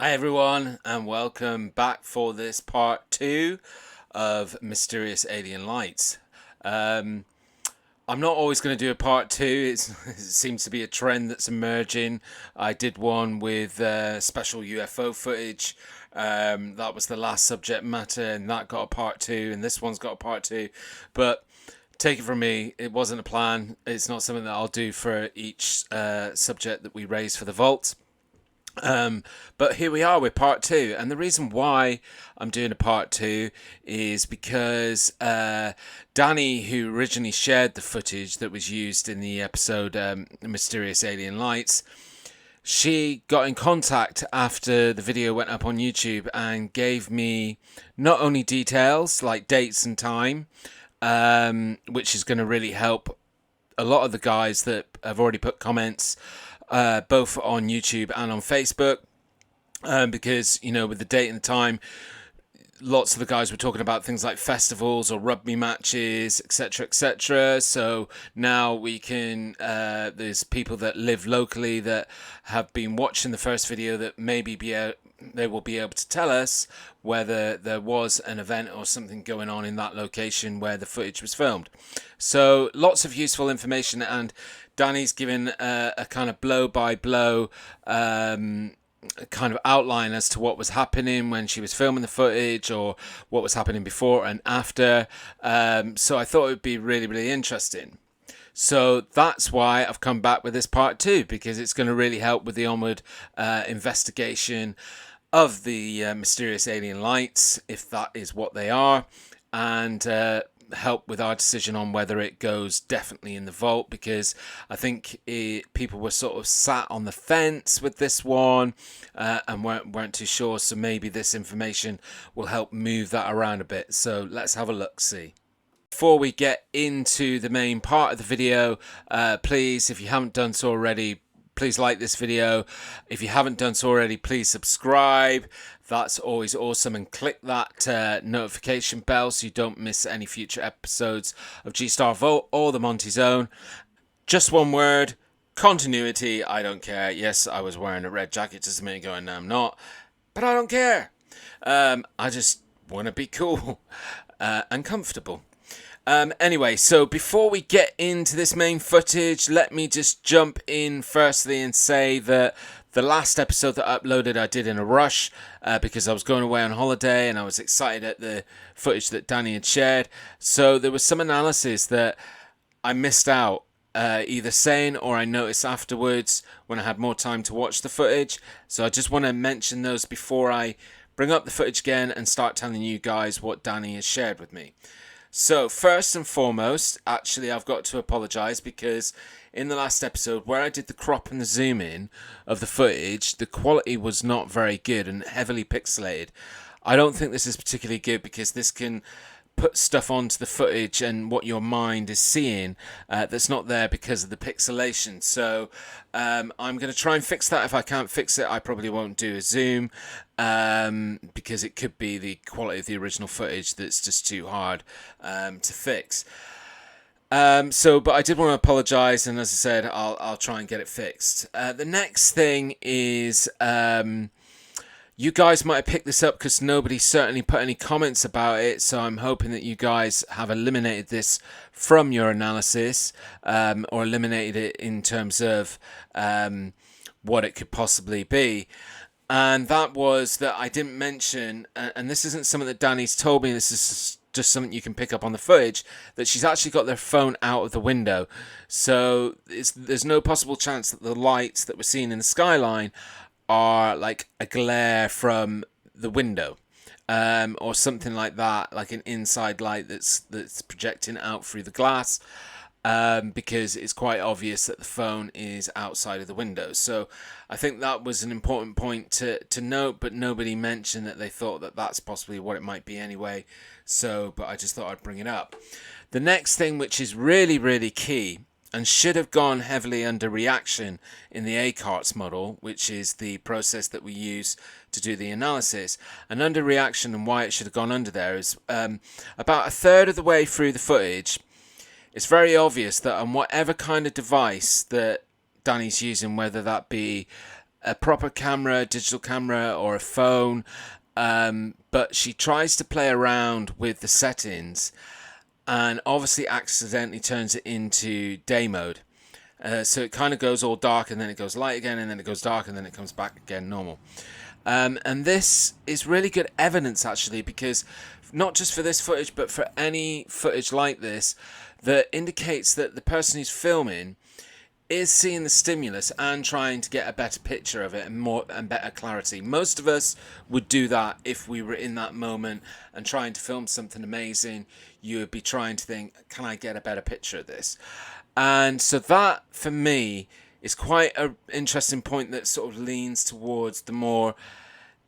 Hi everyone, and welcome back for this part 2 of Mysterious Alien Lights. I'm not always going to do a part 2. It seems to be a trend that's emerging. I did one with special UFO footage. That was the last subject matter, and that got a part 2, and this one's got a part 2. But take it from me, it wasn't a plan. It's not something that I'll do for each subject that we raise for the vault. But here we are with part 2, and the reason why I'm doing a part 2 is because Dani, who originally shared the footage that was used in the episode Mysterious Alien Lights, she got in contact after the video went up on YouTube and gave me not only details like dates and time, which is going to really help a lot of the guys that have already put comments both on YouTube and on Facebook, because, you know, with the date and the time, lots of the guys were talking about things like festivals or rugby matches, etc., etc. So now we can, there's people that live locally that have been watching the first video that maybe they will be able to tell us whether there was an event or something going on in that location where the footage was filmed. So lots of useful information, and Dani's given a kind of blow-by-blow kind of outline as to what was happening when she was filming the footage, or what was happening before and after. So I thought it would be really, really interesting. So that's why I've come back with this part 2, because it's going to really help with the onward investigation of the mysterious alien lights, if that is what they are, and help with our decision on whether it goes definitely in the vault, because I think people were sort of sat on the fence with this one and weren't too sure. So maybe this information will help move that around a bit. So let's have a look, see. Before we get into the main part of the video, please, if you haven't done so already, please like this video. If you haven't done so already, please subscribe. That's always awesome. And click that notification bell so you don't miss any future episodes of G-Star Vault or the Monty Zone. Just one word: continuity. I don't care. Yes, I was wearing a red jacket just a minute ago and now I'm not. But I don't care. I just want to be cool and comfortable. Anyway, so before we get into this main footage, let me just jump in firstly and say that the last episode that I uploaded I did in a rush because I was going away on holiday and I was excited at the footage that Dani had shared. So there was some analysis that I missed out, either saying or I noticed afterwards when I had more time to watch the footage. So I just want to mention those before I bring up the footage again and start telling you guys what Dani has shared with me. So first and foremost, actually, I've got to apologise, because in the last episode where I did the crop and the zoom in of the footage, the quality was not very good and heavily pixelated. I don't think this is particularly good, because this can put stuff onto the footage and what your mind is seeing that's not there because of the pixelation. So I'm going to try and fix that. If I can't fix it, I probably won't do a zoom, because it could be the quality of the original footage that's just too hard to fix. But I did want to apologise, and as I said, I'll try and get it fixed. The next thing is, you guys might have picked this up because nobody certainly put any comments about it, so I'm hoping that you guys have eliminated this from your analysis, or eliminated it in terms of what it could possibly be. And that was that I didn't mention, and this isn't something that Dani's told me, this is just something you can pick up on the footage, that she's actually got their phone out of the window. So there's no possible chance that the lights that we're seeing in the skyline are like a glare from the window, or something like that, like an inside light that's projecting out through the glass, because it's quite obvious that the phone is outside of the window. So I think that was an important point to note, but nobody mentioned that they thought that that's possibly what it might be anyway. So, but I just thought I'd bring it up. The next thing, which is really, really key, and should have gone heavily under reaction in the ACARTS model, which is the process that we use to do the analysis. And under reaction, and why it should have gone under there, is about a third of the way through the footage, it's very obvious that on whatever kind of device that Dani's using, whether that be a proper camera, digital camera or a phone, but she tries to play around with the settings and obviously accidentally turns it into day mode. So it kind of goes all dark and then it goes light again and then it goes dark and then it comes back again normal. And this is really good evidence actually, because not just for this footage but for any footage like this that indicates that the person who's filming is seeing the stimulus and trying to get a better picture of it and better clarity. Most of us would do that if we were in that moment and trying to film something amazing. You would be trying to think, can I get a better picture of this? And so that for me is quite an interesting point that sort of leans towards the more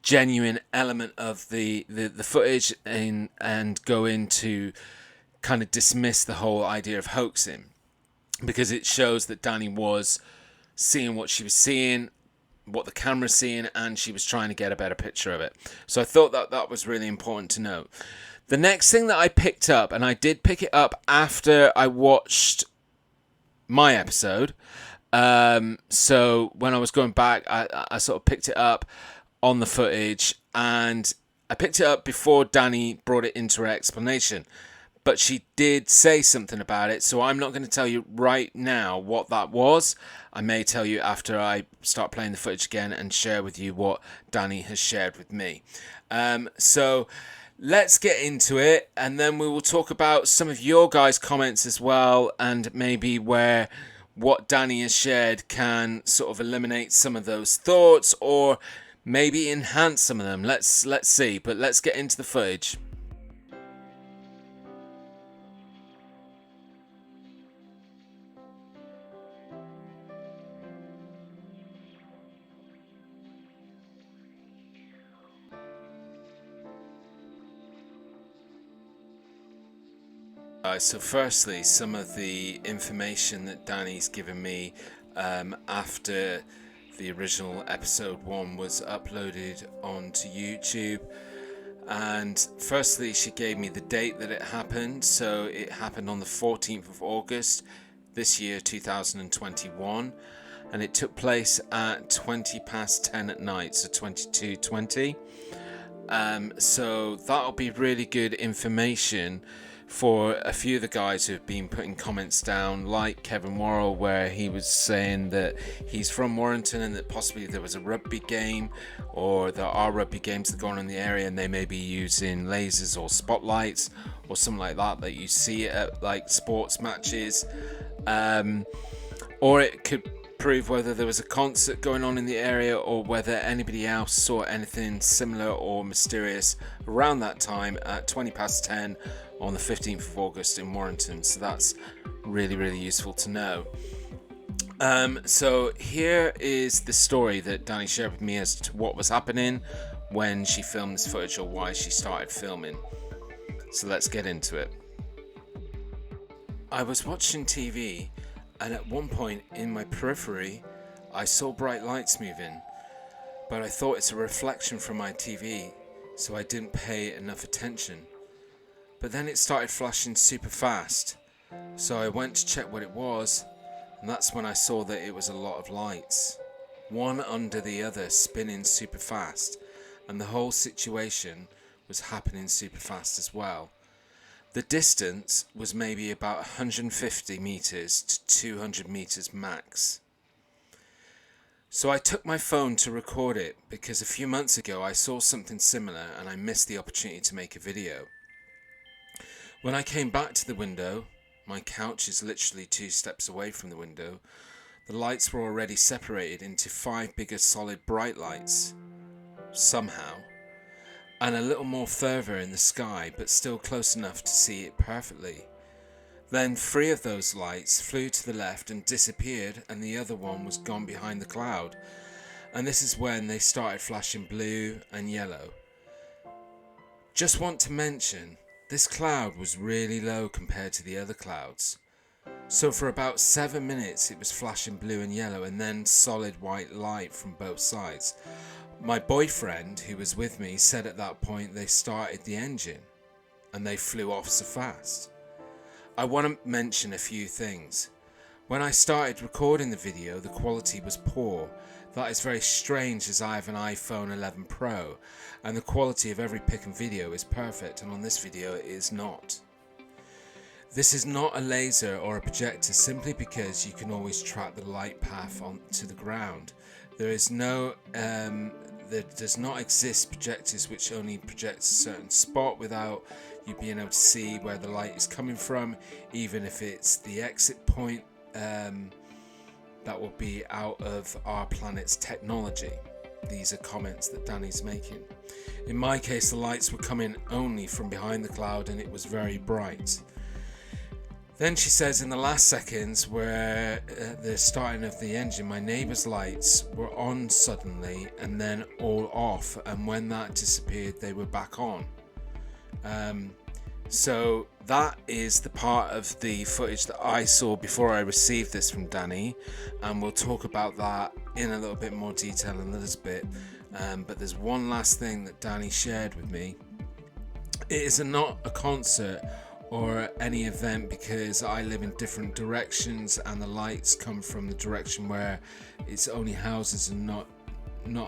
genuine element of the footage and go into kind of dismiss the whole idea of hoaxing, because it shows that Dani was seeing what she was seeing, what the camera's seeing, and she was trying to get a better picture of it. So I thought that that was really important to note. The next thing that I picked up, and I did pick it up after I watched my episode, so when I was going back, I sort of picked it up on the footage, and I picked it up before Dani brought it into her explanation. But she did say something about it, so I'm not going to tell you right now what that was. I may tell you after I start playing the footage again and share with you what Dani has shared with me. So let's get into it, and then we will talk about some of your guys' comments as well, and maybe where what Dani has shared can sort of eliminate some of those thoughts or maybe enhance some of them. Let's see, but let's get into the footage. So firstly, some of the information that Dani's given me after the original episode 1 was uploaded onto YouTube. And firstly, she gave me the date that it happened. So it happened on the 14th of August this year, 2021. And it took place at 20 past 10 at night, so 22:20. So that'll be really good information for a few of the guys who have been putting comments down, like Kevin Worrell, where he was saying that he's from Warrington and that possibly there was a rugby game, or there are rugby games that go on in the area and they may be using lasers or spotlights or something like that you see at like sports matches, or it could prove whether there was a concert going on in the area or whether anybody else saw anything similar or mysterious around that time at 20 past 10 on the 15th of August in Warrington. So that's really, really useful to know. So here is the story that Dani shared with me as to what was happening when she filmed this footage, or why she started filming. So let's get into it. I was watching TV, and at one point in my periphery I saw bright lights moving, but I thought it's a reflection from my TV, so I didn't pay enough attention. But then it started flashing super fast, so I went to check what it was, and that's when I saw that it was a lot of lights, one under the other, spinning super fast, and the whole situation was happening super fast as well. The distance was maybe about 150 meters to 200 meters max. So I took my phone to record it, because a few months ago I saw something similar and I missed the opportunity to make a video. When I came back to the window, my couch is literally 2 steps away from the window, the lights were already separated into 5 bigger solid bright lights, somehow, and a little more further in the sky, but still close enough to see it perfectly. Then 3 of those lights flew to the left and disappeared, and the other one was gone behind the cloud, and this is when they started flashing blue and yellow. Just want to mention, this cloud was really low compared to the other clouds. So for about 7 minutes it was flashing blue and yellow and then solid white light from both sides. My boyfriend, who was with me, said at that point they started the engine and they flew off so fast. I want to mention a few things. When I started recording the video, the quality was poor. That is very strange, as I have an iPhone 11 Pro and the quality of every pic and video is perfect, and on this video it is not. This is not a laser or a projector simply because you can always track the light path onto the ground. There does not exist projectors which only project a certain spot without you being able to see where the light is coming from, even if it's the exit point that will be out of our planet's technology. These are comments that Dani's making. In my case, the lights were coming only from behind the cloud and it was very bright. Then she says, in the last seconds where the starting of the engine, my neighbour's lights were on suddenly and then all off, and when that disappeared they were back on. So that is the part of the footage that I saw before I received this from Dani, and we'll talk about that in a little bit more detail in a little bit. But there's one last thing that Dani shared with me. It is not a concert or any event because I live in different directions and the lights come from the direction where it's only houses and not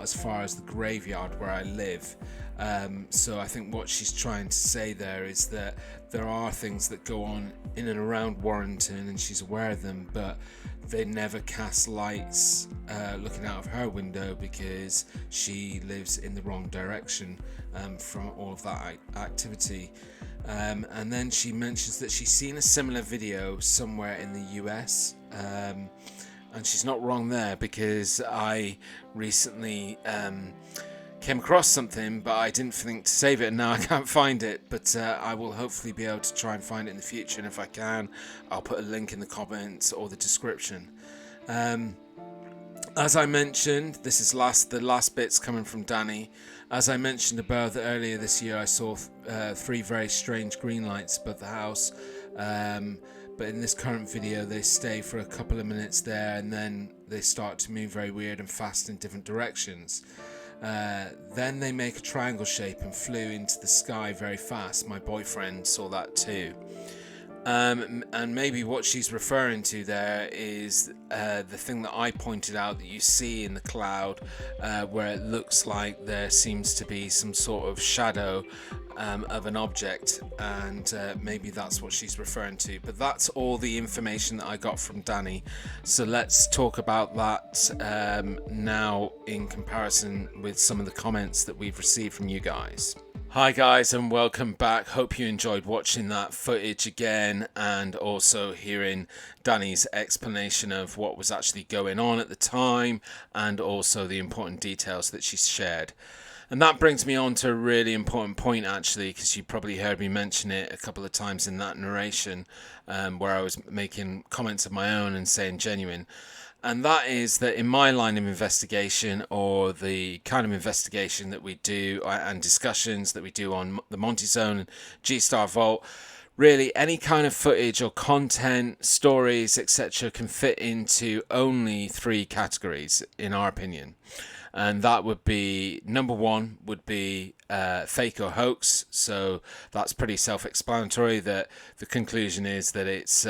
as far as the graveyard where I live. So I think what she's trying to say there is that there are things that go on in and around Warrington and she's aware of them, but they never cast lights looking out of her window because she lives in the wrong direction from all of that activity. And then she mentions that she's seen a similar video somewhere in the US, and she's not wrong there because I recently came across something, but I didn't think to save it, and now I can't find it. But I will hopefully be able to try and find it in the future, and if I can, I'll put a link in the comments or the description. As I mentioned, this is the last bits coming from Dani. As I mentioned about earlier this year, I saw 3 very strange green lights above the house. But in this current video, they stay for a couple of minutes there, and then they start to move very weird and fast in different directions. Then they make a triangle shape and flew into the sky very fast. My boyfriend saw that too. And maybe what she's referring to there is the thing that I pointed out that you see in the cloud, where it looks like there seems to be some sort of shadow of an object, and maybe that's what she's referring to. But that's all the information that I got from Dani, so let's talk about that now in comparison with some of the comments that we've received from you guys. Hi guys, and welcome back. Hope you enjoyed watching that footage again and also hearing Dani's explanation of what was actually going on at the time and also the important details that she shared. And that brings me on to a really important point actually, because you probably heard me mention it a couple of times in that narration where I was making comments of my own and saying genuine. And that is that in my line of investigation, or the kind of investigation that we do and discussions that we do on the Monty Zone and G-Star Vault, really any kind of footage or content, stories, etc. can fit into only 3 categories in our opinion. And that would be, number 1 would be fake or hoax. So that's pretty self-explanatory, that the conclusion is that it's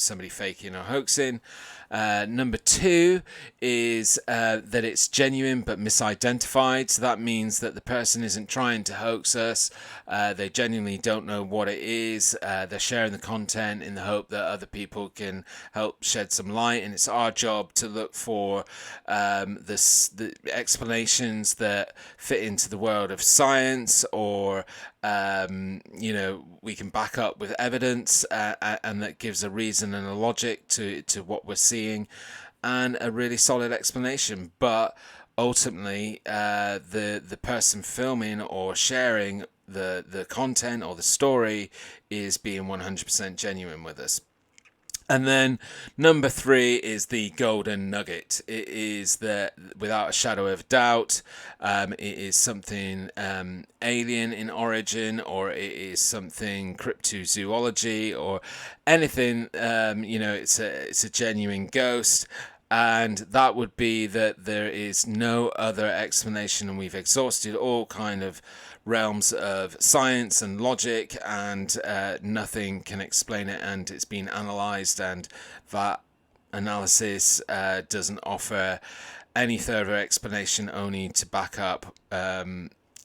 somebody faking or hoaxing. Number 2 is that it's genuine but misidentified. So that means that the person isn't trying to hoax us. They genuinely don't know what it is. They're sharing the content in the hope that other people can help shed some light, and it's our job to look for the explanations that fit into the world of science, or we can back up with evidence, and that gives a reason and a logic to what we're seeing, and a really solid explanation. But ultimately, the person filming or sharing the content or the story is being 100% genuine with us. And then number 3 is the golden nugget. It is that, without a shadow of doubt, it is something alien in origin, or it is something cryptozoology, or anything. It's a genuine ghost. And that would be that there is no other explanation, and we've exhausted all kind of realms of science and logic, and nothing can explain it, and it's been analysed, and that analysis doesn't offer any further explanation only to back up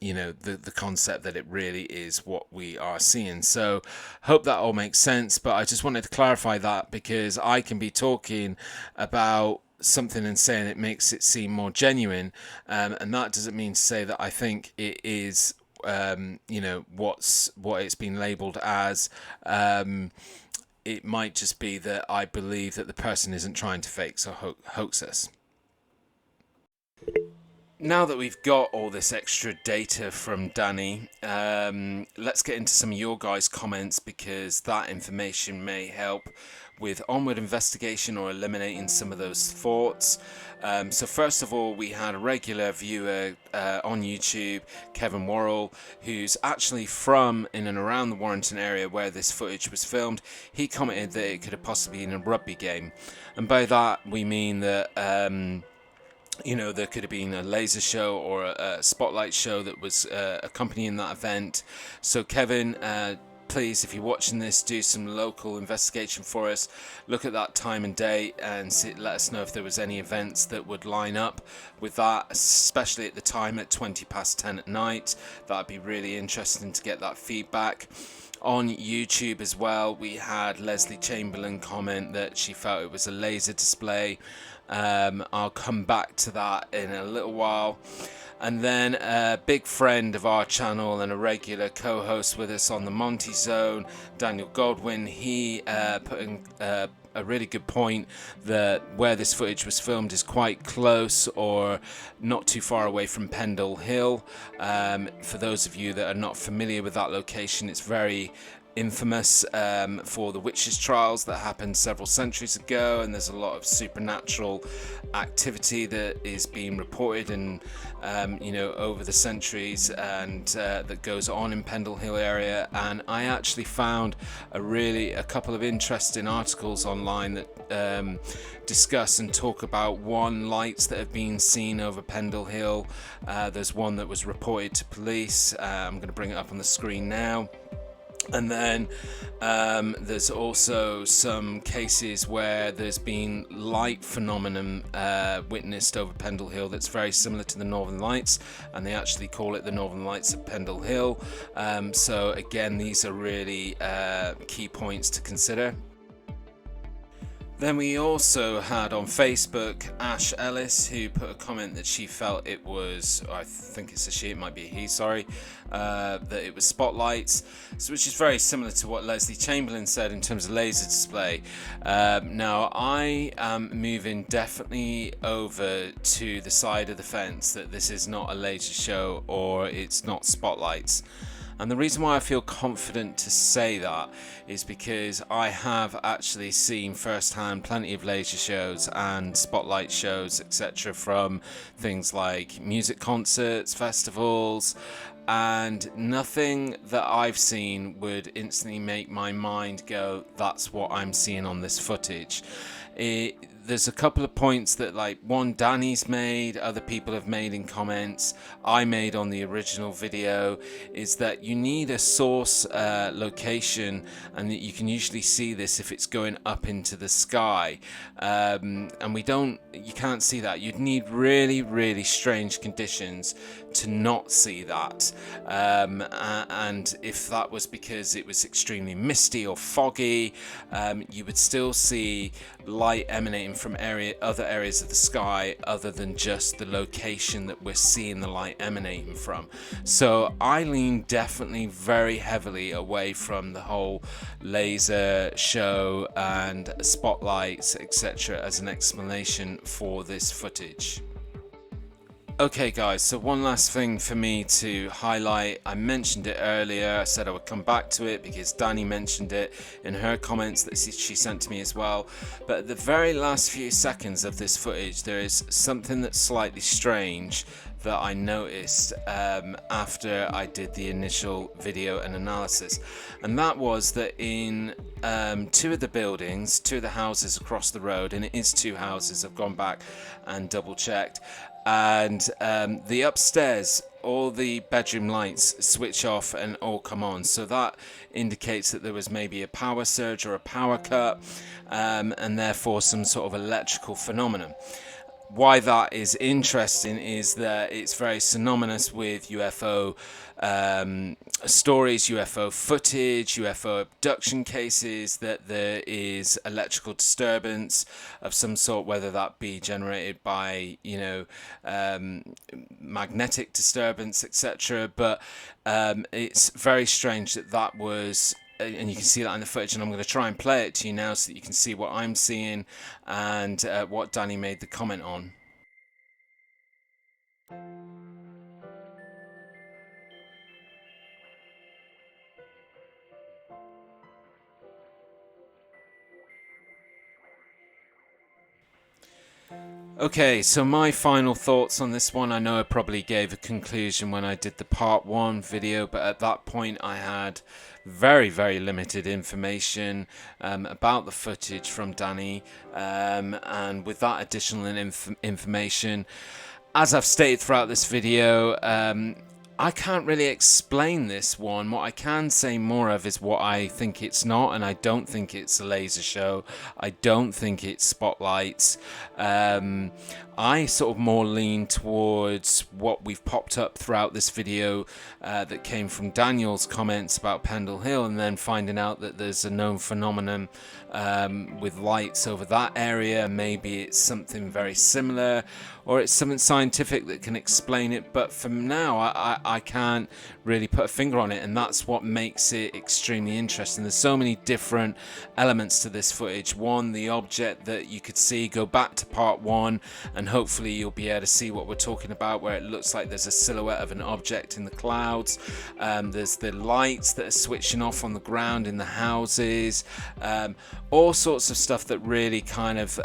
you know, the concept that it really is what we are seeing. So hope that all makes sense, but I just wanted to clarify that, because I can be talking about something and saying it makes it seem more genuine, and that doesn't mean to say that I think it is you know, what it's been labeled as. It might just be that I believe that the person isn't trying to fake or hoax us. Now that we've got all this extra data from Dani, let's get into some of your guys' comments, because that information may help with onward investigation or eliminating some of those thoughts. So first of all, we had a regular viewer on YouTube, Kevin Worrell, who's actually from in and around the Warrington area where this footage was filmed. He commented that it could have possibly been a rugby game, and by that we mean that you know, there could have been a laser show or a spotlight show that was accompanying that event. So Kevin, please, if you're watching this, do some local investigation for us. Look at that time and date and let us know if there was any events that would line up with that, especially at the time at 10:20 at night. That'd be really interesting to get that feedback. On YouTube as well, we had Leslie Chamberlain comment that she felt it was a laser display. I'll come back to that in a little while. And then a big friend of our channel and a regular co-host with us on the Monty Zone, Daniel Godwin, he put in a really good point that where this footage was filmed is quite close or not too far away from Pendle Hill. For those of you that are not familiar with that location, it's very infamous for the witches' trials that happened several centuries ago, and there's a lot of supernatural activity that is being reported and you know, over the centuries, and that goes on in Pendle Hill area. And I actually found a couple of interesting articles online that discuss and talk about lights that have been seen over Pendle Hill. There's one that was reported to police. I'm going to bring it up on the screen now. And then there's also some cases where there's been light phenomenon witnessed over Pendle Hill that's very similar to the Northern Lights, and they actually call it the Northern Lights of Pendle Hill. So again, these are really key points to consider. Then we also had on Facebook Ash Ellis, who put a comment that she felt it was, I think it's a she, it might be a he, sorry, that it was spotlights, so which is very similar to what Leslie Chamberlain said in terms of laser display. Now I am moving definitely over to the side of the fence that this is not a laser show or it's not spotlights. And the reason why I feel confident to say that is because I have actually seen firsthand plenty of laser shows and spotlight shows, etc., from things like music concerts, festivals, and nothing that I've seen would instantly make my mind go, that's what I'm seeing on this footage. There's a couple of points that, like, one Dani's made, other people have made in comments, I made on the original video, is that you need a source location, and that you can usually see this if it's going up into the sky, and you can't see that. You'd need really, really strange conditions to not see that, and if that was because it was extremely misty or foggy, you would still see light emanating from other areas of the sky other than just the location that we're seeing the light emanating from. So I lean definitely very heavily away from the whole laser show and spotlights, etc., as an explanation for this footage. Okay guys, so one last thing for me to highlight. I mentioned it earlier, I said I would come back to it because Dani mentioned it in her comments that she sent to me as well. But at the very last few seconds of this footage, there is something that's slightly strange that I noticed after I did the initial video and analysis. And that was that in two of the buildings, two of the houses across the road, and it is two houses, I've gone back and double checked, and the upstairs, all the bedroom lights switch off and all come on, so that indicates that there was maybe a power surge or a power cut, and therefore some sort of electrical phenomenon. why that is interesting is that it's very synonymous with UFO stories, UFO footage, UFO abduction cases, that there is electrical disturbance of some sort, whether that be generated by, magnetic disturbance, etc. But it's very strange that that was, and you can see that in the footage, and I'm going to try and play it to you now so that you can see what I'm seeing and what Dani made the comment on. Okay, so my final thoughts on this one. I know I probably gave a conclusion when I did the part 1 video, but at that point I had very, very limited information about the footage from Dani, and with that additional information, as I've stated throughout this video, I can't really explain this one. What I can say more of is what I think it's not, and I don't think it's a laser show. I don't think it's spotlights. I sort of more lean towards what we've popped up throughout this video that came from Daniel's comments about Pendle Hill, and then finding out that there's a known phenomenon with lights over that area. Maybe it's something very similar, or it's something scientific that can explain it, but for now I can't really put a finger on it, and that's what makes it extremely interesting. There's so many different elements to this footage. One, the object that you could see, go back to part 1 and hopefully you'll be able to see what we're talking about, where it looks like there's a silhouette of an object in the clouds. There's the lights that are switching off on the ground in the houses, all sorts of stuff that really kind of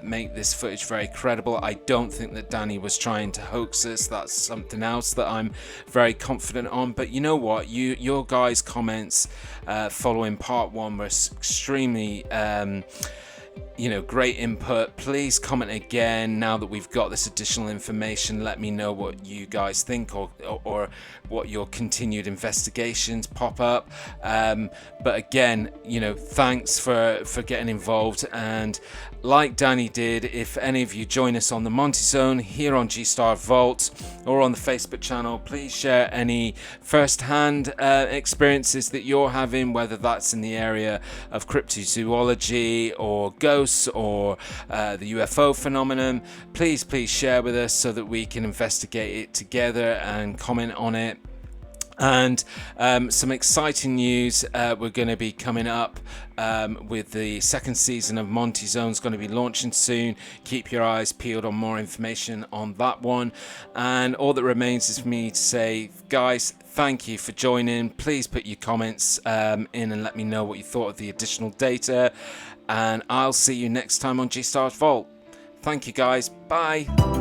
make this footage very credible. I don't think that Dani was trying to hoax us. That's something else that I'm very confident on. But you know what, your guys' comments following part 1 were extremely great input. Please comment again now that we've got this additional information. Let me know what you guys think, or what your continued investigations pop up. But again, thanks for getting involved, and like Dani did, if any of you join us on the Monty Zone here on G-Star Vault or on the Facebook channel, please share any first-hand experiences that you're having, whether that's in the area of cryptozoology or ghosts or the UFO phenomenon. Please share with us so that we can investigate it together and comment on it. And some exciting news, we're going to be coming up with the second season of Monty Zone's going to be launching soon. Keep your eyes peeled on more information on that one. And all that remains is for me to say, guys, thank you for joining. Please put your comments in and let me know what you thought of the additional data. And I'll see you next time on G-Star's Vault. Thank you, guys. Bye.